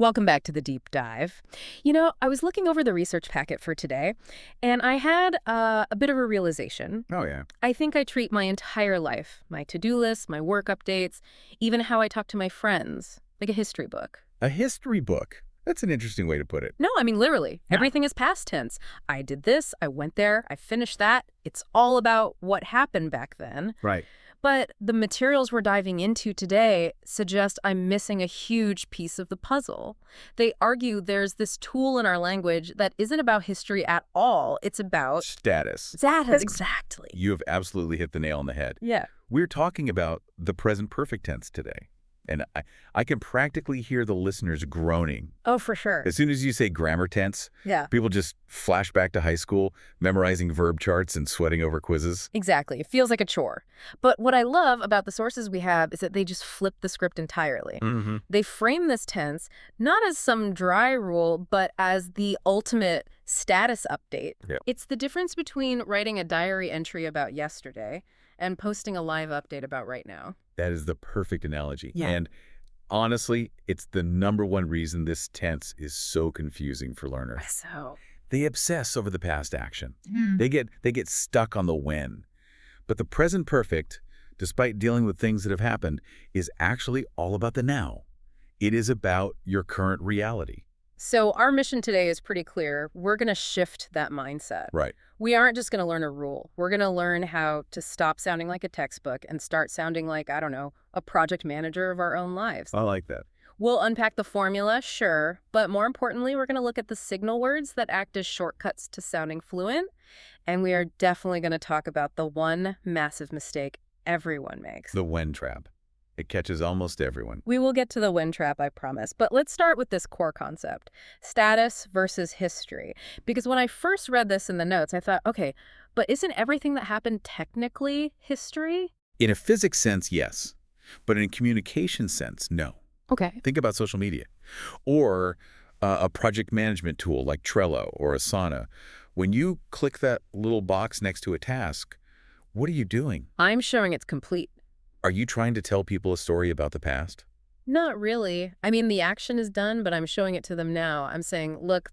Welcome back to the deep dive. I was looking over the research packet for today, and I had a bit of a realization. Oh, yeah. I think I treat my entire life, my to-do list, my work updates, even how I talk to my friends, like a history book. A history book. That's an interesting way to put it. No, I mean literally. Yeah. Everything is past tense. I did this, I went there, I finished that. It's all about what happened back then. Right. But the materials we're diving into today suggest I'm missing a huge piece of the puzzle. They argue there's this tool in our language that isn't about history at all. It's about Status. status. Exactly. You have absolutely hit the nail on the head. Yeah. We're talking about the present perfect tense today. And I can practically hear the listeners groaning. Oh, for sure. As soon as you say grammar tense, Yeah. people just flash back to high school, memorizing verb charts and sweating over quizzes. Exactly. It feels like a chore. But what I love about the sources we have is that they just flip the script entirely. Mm-hmm. They frame this tense not as some dry rule, but as the ultimate status update. Yeah. It's the difference between writing a diary entry about yesterday and posting a live update about right now. That is the perfect analogy. Yeah. And honestly, it's the #1 reason this tense is so confusing for learners. So, They obsess over the past action. Mm. They get stuck on the when. But the present perfect, despite dealing with things that have happened, is actually all about the now. It is about your current reality. So our mission today is pretty clear. We're going to shift that mindset. Right. We aren't just going to learn a rule. We're going to learn how to stop sounding like a textbook and start sounding like, I don't know, a project manager of our own lives. I like that. We'll unpack the formula, sure, but more importantly, we're going to look at the signal words that act as shortcuts to sounding fluent, and we are definitely going to talk about the one massive mistake everyone makes. The when trap. It catches almost everyone. We will get to the when trap, I promise. But let's start with this core concept, status versus history. Because when I first read this in the notes, I thought, okay, but isn't everything that happened technically history? In a physics sense, yes. But in a communication sense, no. Okay. Think about social media. Or a project management tool like Trello or Asana. When you click that little box next to a task, what are you doing? I'm showing it's complete. Are you trying to tell people a story about the past? Not really. I mean, the action is done, but I'm showing it to them now. I'm saying, look,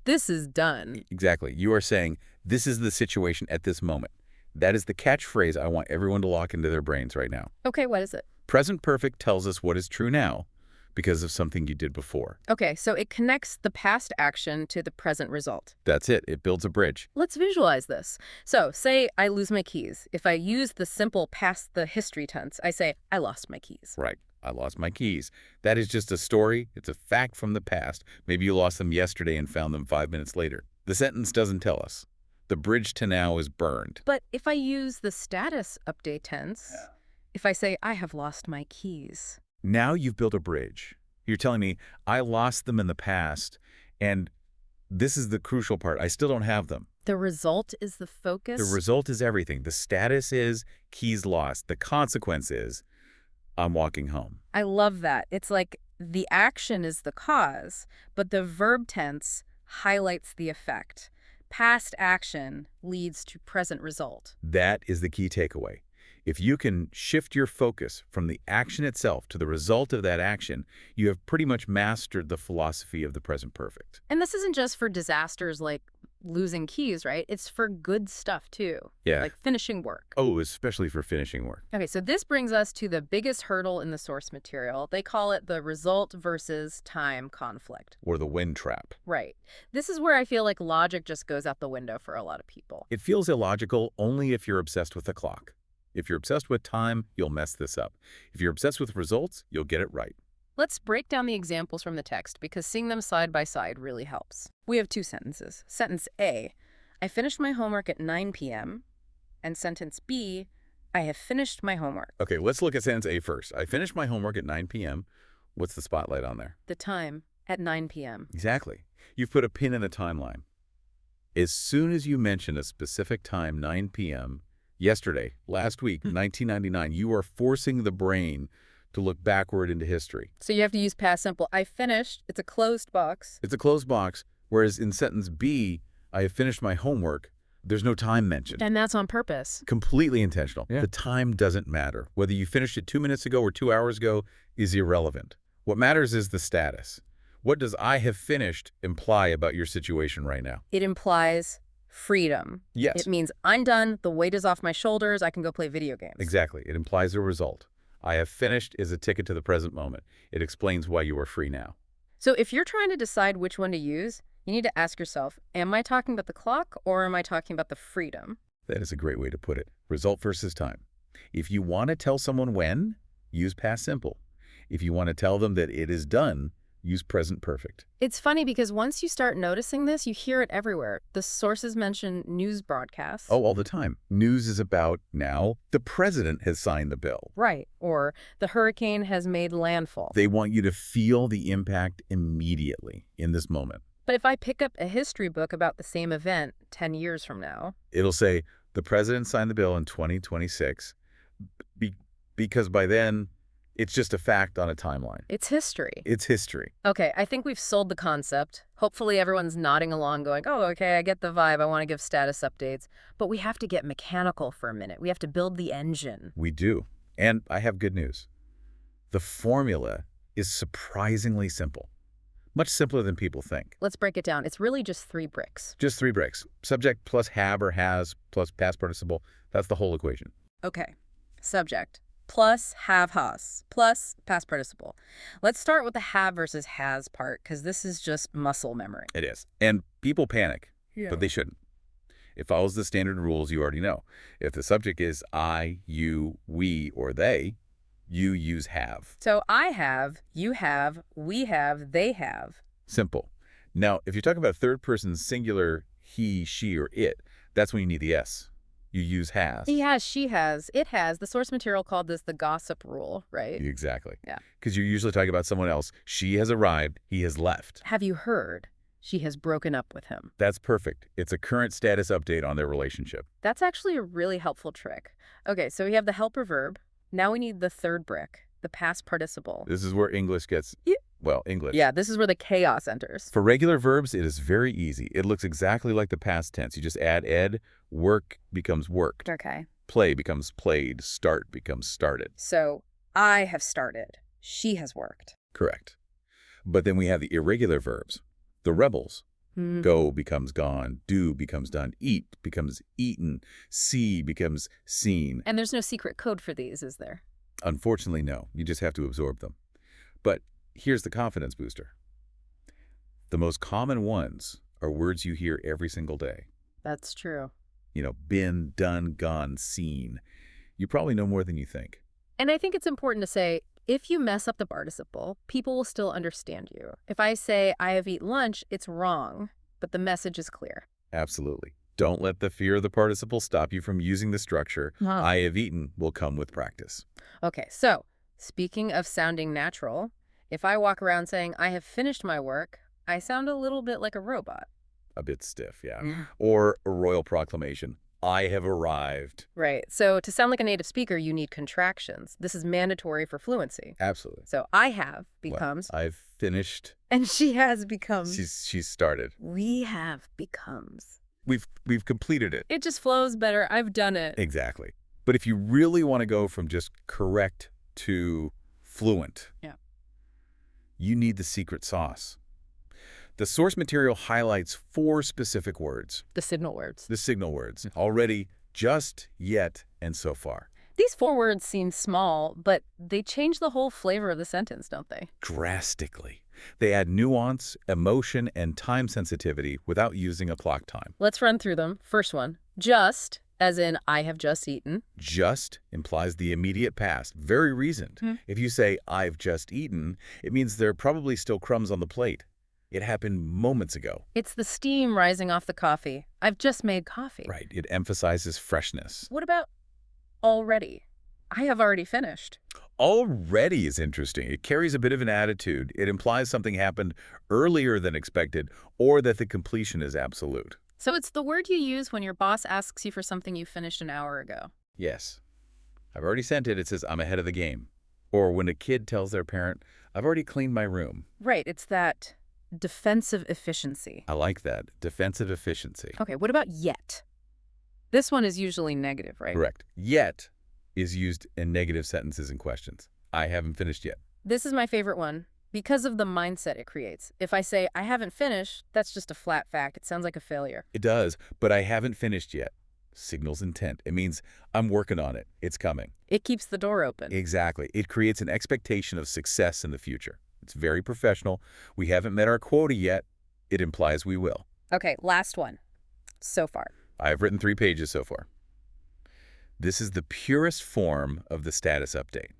this is done. Exactly. You are saying, this is the situation at this moment. That is the catchphrase I want everyone to lock into their brains right now. Okay, what is it? Present perfect tells us what is true now because of something you did before. Okay, so it connects the past action to the present result. That's it. It builds a bridge. Let's visualize this. So, say I lose my keys. If I use the simple past the history tense, I say, I lost my keys. Right. I lost my keys. That is just a story. It's a fact from the past. Maybe you lost them yesterday and found them 5 minutes later. The sentence doesn't tell us. The bridge to now is burned. But if I use the status update tense, if I say, I have lost my keys. Now you've built a bridge. You're telling me, I lost them in the past, and this is the crucial part. I still don't have them. The result is the focus. The result is everything. The status is keys lost. The consequence is I'm walking home. I love that. It's like the action is the cause, but the verb tense highlights the effect. Past action leads to present result. That is the key takeaway. If you can shift your focus from the action itself to the result of that action, you have pretty much mastered the philosophy of the present perfect. And this isn't just for disasters like losing keys, right? It's for good stuff too. Yeah. Like finishing work. Oh, especially for finishing work. Okay, so this brings us to the biggest hurdle in the source material. They call it the result versus time conflict. Or the when trap. Right. This is where I feel like logic just goes out the window for a lot of people. It feels illogical only if you're obsessed with the clock. If you're obsessed with time, you'll mess this up. If you're obsessed with results, you'll get it right. Let's break down the examples from the text because seeing them side by side really helps. We have two sentences. Sentence A, I finished my homework at 9 p.m. And sentence B, I have finished my homework. Okay, let's look at sentence A first. I finished my homework at 9 p.m. What's the spotlight on there? The time at 9 p.m. Exactly. You've put a pin in the timeline. As soon as you mention a specific time, 9 p.m., yesterday, last week, 1999, you are forcing the brain to look backward into history. So you have to use past simple. I finished. It's a closed box. It's a closed box, whereas in sentence B, I have finished my homework, there's no time mentioned. And that's on purpose. Completely intentional. Yeah. The time doesn't matter. Whether you finished it 2 minutes ago or 2 hours ago is irrelevant. What matters is the status. What does I have finished imply about your situation right now? It implies freedom. Yes, It means I'm done, the weight is off my shoulders, I can go play video games. exactly. It implies a result. I have finished is a ticket to the present moment. It explains why you are free now. So if you're trying to decide which one to use, you need to ask yourself, am I talking about the clock or am I talking about the freedom? That is a great way to put it. Result versus time. If you want to tell someone when, use past simple. If you want to tell them that it is done, use present perfect. It's funny because once you start noticing this, you hear it everywhere. The sources mention news broadcasts. Oh, all the time. News is about now the president has signed the bill. Right. Or the hurricane has made landfall. They want you to feel the impact immediately in this moment. But if I pick up a history book about the same event 10 years from now, It'll say the president signed the bill in 2026 because by then it's just a fact on a timeline. it's history. It's history. Okay, I think we've sold the concept. Hopefully everyone's nodding along going, oh, okay, I get the vibe. I want to give status updates. But we have to get mechanical for a minute. We have to build the engine. We do. And I have good news. The formula is surprisingly simple. Much simpler than people think. Let's break it down. It's really just 3 bricks. Just 3 bricks. Subject plus have or has plus past participle. That's the whole equation. Okay, subject plus have has plus past participle. Let's start with the have versus has part because this is just muscle memory. It is. And people panic, Yeah. but they shouldn't. It follows the standard rules you already know. If the subject is I, you, we, or they, you use have. So I have, you have, we have, they have. Simple. Now, if you're talking about third person singular, he, she, or it, that's when you need the S. You use has. He has, she has, it has. The source material called this the gossip rule, right? Exactly. Yeah. Because you're usually talking about someone else. She has arrived. He has left. Have you heard? She has broken up with him. That's perfect. It's a current status update on their relationship. That's actually a really helpful trick. Okay, so we have the helper verb. Now we need the third brick, the past participle. This is where English gets, well, English. Yeah, this is where the chaos enters. For regular verbs, it is very easy. It looks exactly like the past tense. You just add ed, work becomes worked, Okay. play becomes played, start becomes started. So I have started. She has worked. Correct. But then we have the irregular verbs, the rebels. Hmm. Go becomes gone, do becomes done, eat becomes eaten, see becomes seen. And there's no secret code for these, is there? Unfortunately, no. You just have to absorb them. But here's the confidence booster. The most common ones are words you hear every single day. That's true. You know, been, done, gone, seen. You probably know more than you think. And I think it's important to say, if you mess up the participle, people will still understand you. If I say, I have eaten lunch, it's wrong, but the message is clear. Absolutely. Don't let the fear of the participle stop you from using the structure. I have eaten will come with practice. Okay, so speaking of sounding natural, if I walk around saying, I have finished my work, I sound a little bit like a robot. A bit stiff, yeah. Or a royal proclamation. I have arrived. Right. So to sound like a native speaker, you need contractions. This is mandatory for fluency. Absolutely. So I have becomes, Well, I've finished. and she has becomes, She's started. we have becomes. We've completed it. It just flows better. I've done it. Exactly. But if you really want to go from just correct to fluent, Yeah. you need the secret sauce. The source material highlights 4 specific words, The signal words. the signal words, already, just, yet, and so far. These 4 words seem small, but they change the whole flavor of the sentence, don't they? Drastically. They add nuance, emotion, and time sensitivity without using a clock time. Let's run through them. First one, just, as in I have just eaten. Just implies the immediate past, very reasoned. If you say, I've just eaten, it means there are probably still crumbs on the plate. It happened moments ago. It's the steam rising off the coffee. I've just made coffee. Right. It emphasizes freshness. What about already? I have already finished. Already is interesting. It carries a bit of an attitude. It implies something happened earlier than expected or that the completion is absolute. So it's the word you use when your boss asks you for something you finished an hour ago. Yes. I've already sent it. It says, I'm ahead of the game. Or when a kid tells their parent, I've already cleaned my room. Right. It's that defensive efficiency. I like that. Defensive efficiency. Okay, what about yet? This one is usually negative, right? Correct. Yet is used in negative sentences and questions. I haven't finished yet. This is my favorite one. because of the mindset it creates. If I say, I haven't finished, that's just a flat fact. It sounds like a failure. It does, but I haven't finished yet. Signals intent. It means I'm working on it. It's coming. It keeps the door open. Exactly. It creates an expectation of success in the future. It's very professional. We haven't met our quota yet. It implies we will. Okay, last one. So far. I've written 3 pages so far. This is the purest form of the status update.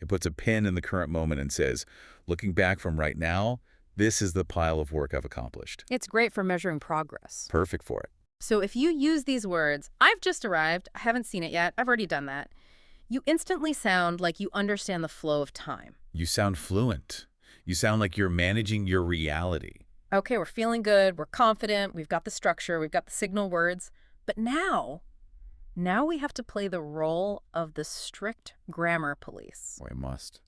It puts a pin in the current moment and says, looking back from right now, this is the pile of work I've accomplished. It's great for measuring progress. Perfect for it. So if you use these words, I've just arrived, I haven't seen it yet, I've already done that, you instantly sound like you understand the flow of time. You sound fluent. You sound like you're managing your reality. Okay, we're feeling good, we're confident, we've got the structure, we've got the signal words. But now we have to play the role of the strict grammar police. We must.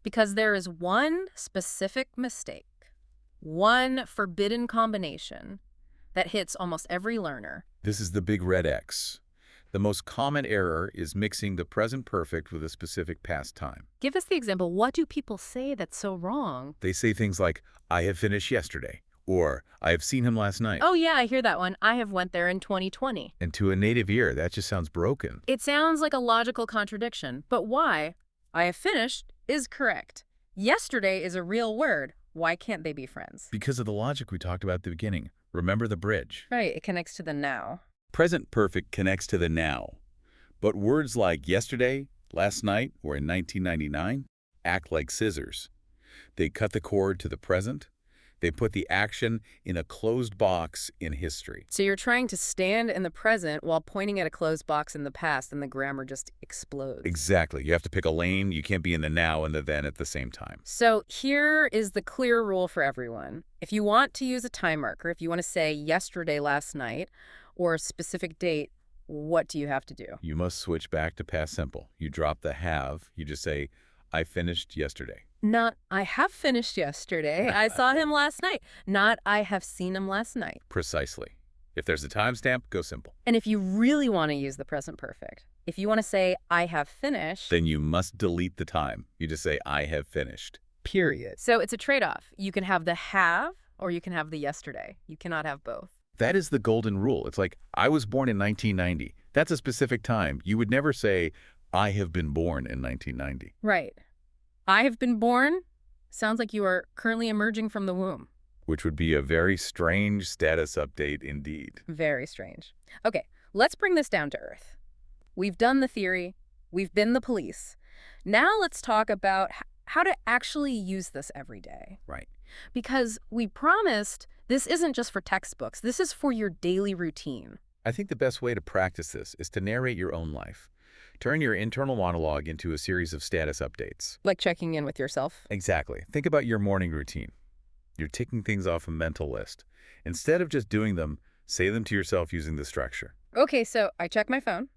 Because there is one specific mistake, one forbidden combination that hits almost every learner. This is the big red X. The most common error is mixing the present perfect with a specific past time. Give us the example. What do people say that's so wrong? They say things like, I have finished yesterday, or I have seen him last night. Oh yeah, I hear that one. I have went there in 2020. And to a native ear, that just sounds broken. It sounds like a logical contradiction. But why? I have finished is correct. Yesterday is a real word. Why can't they be friends? Because of the logic we talked about at the beginning. Remember the bridge. Right, it connects to the now. Present perfect connects to the now. But words like yesterday, last night, or in 1999 act like scissors. They cut the cord to the present. They put the action in a closed box in history. So you're trying to stand in the present while pointing at a closed box in the past, and the grammar just explodes. Exactly. You have to pick a lane. You can't be in the now and the then at the same time. So here is the clear rule for everyone. If you want to use a time marker, if you want to say yesterday, last night, or a specific date, what do you have to do? You must switch back to past simple. You drop the have. You just say, I finished yesterday. Not, I have finished yesterday. I saw him last night. Not, I have seen him last night. Precisely. If there's a timestamp, go simple. And if you really want to use the present perfect, if you want to say, I have finished, Then you must delete the time. You just say, I have finished. Period. so it's a trade-off. You can have the have, or you can have the yesterday. You cannot have both. That is the golden rule. It's like, I was born in 1990. That's a specific time. You would never say, I have been born in 1990. Right. I have been born sounds like you are currently emerging from the womb. Which would be a very strange status update indeed. Very strange. Okay, let's bring this down to earth. We've done the theory. We've been the police. Now let's talk about how to actually use this every day. Right. Because we promised this isn't just for textbooks. This is for your daily routine. I think the best way to practice this is to narrate your own life. Turn your internal monologue into a series of status updates. Like checking in with yourself. Exactly. Think about your morning routine. You're ticking things off a mental list. Instead of just doing them, say them to yourself using the structure. Okay, so I check my phone.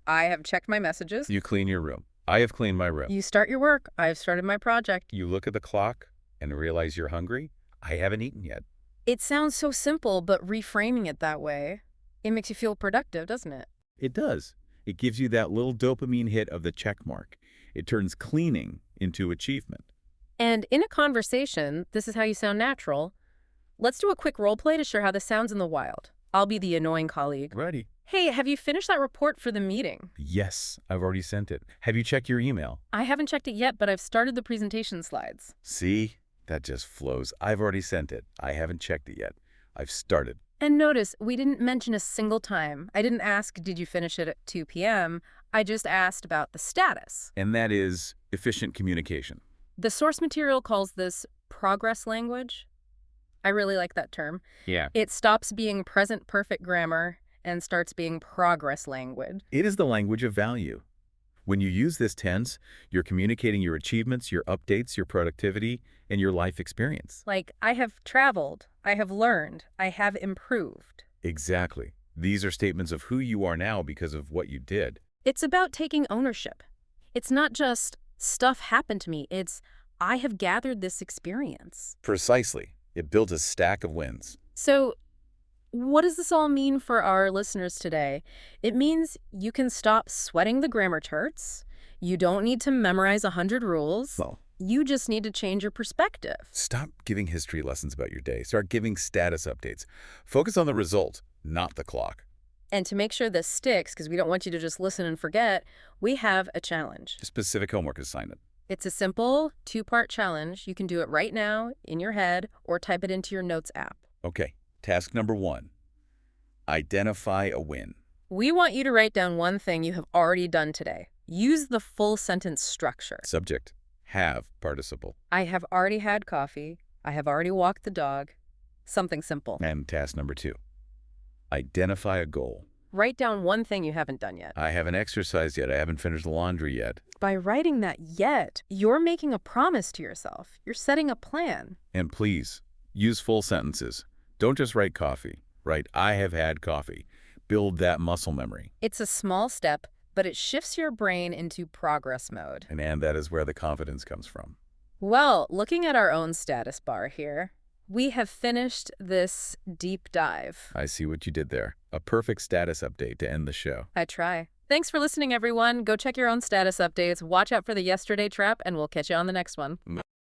I have checked my messages. You clean your room. I have cleaned my room. You start your work. I have started my project. You look at the clock and realize you're hungry. I haven't eaten yet. It sounds so simple, but reframing it that way, it makes you feel productive, doesn't it? It does. It gives you that little dopamine hit of the check mark. It turns cleaning into achievement. And in a conversation, this is how you sound natural. Let's do a quick role play to share how this sounds in the wild. I'll be the annoying colleague. Ready. Hey, have you finished that report for the meeting? Yes, I've already sent it. Have you checked your email? I haven't checked it yet, but I've started the presentation slides. See? That just flows. I've already sent it. I haven't checked it yet. I've started. And notice, we didn't mention a single time. I didn't ask, did you finish it at 2 p.m.? I just asked about the status. And that is efficient communication. The source material calls this progress language. I really like that term. Yeah. It stops being present perfect grammar and starts being progress language. It is the language of value. When you use this tense, you're communicating your achievements, your updates, your productivity, and your life experience. Like, I have traveled, I have learned, I have improved. Exactly. These are statements of who you are now because of what you did. It's about taking ownership. It's not just stuff happened to me. It's I have gathered this experience. Precisely. It builds a stack of wins. So what does this all mean for our listeners today? It means you can stop sweating the grammar charts. You don't need to memorize 100 rules. Well, You just need to change your perspective. Stop giving history lessons about your day. Start giving status updates. Focus on the result, not the clock. And to make sure this sticks, because we don't want you to just listen and forget, we have a challenge. A specific homework assignment. It's a simple 2-part challenge. You can do it right now in your head or type it into your notes app. Okay, task number 1. Identify a win. We want you to write down one thing you have already done today. Use the full sentence structure. Subject, have participle. I have already had coffee. I have already walked the dog. Something simple. And task number 2. Identify a goal. Write down one thing you haven't done yet. I haven't exercised yet. I haven't finished the laundry yet. By writing that yet, you're making a promise to yourself. You're setting a plan. And please, use full sentences. Don't just write coffee. Write, I have had coffee. Build that muscle memory. It's a small step, but it shifts your brain into progress mode. And that is where the confidence comes from. Well, looking at our own status bar here, we have finished this deep dive. I see what you did there. A perfect status update to end the show. I try. Thanks for listening, everyone. Go check your own status updates. Watch out for the yesterday trap, and we'll catch you on the next one.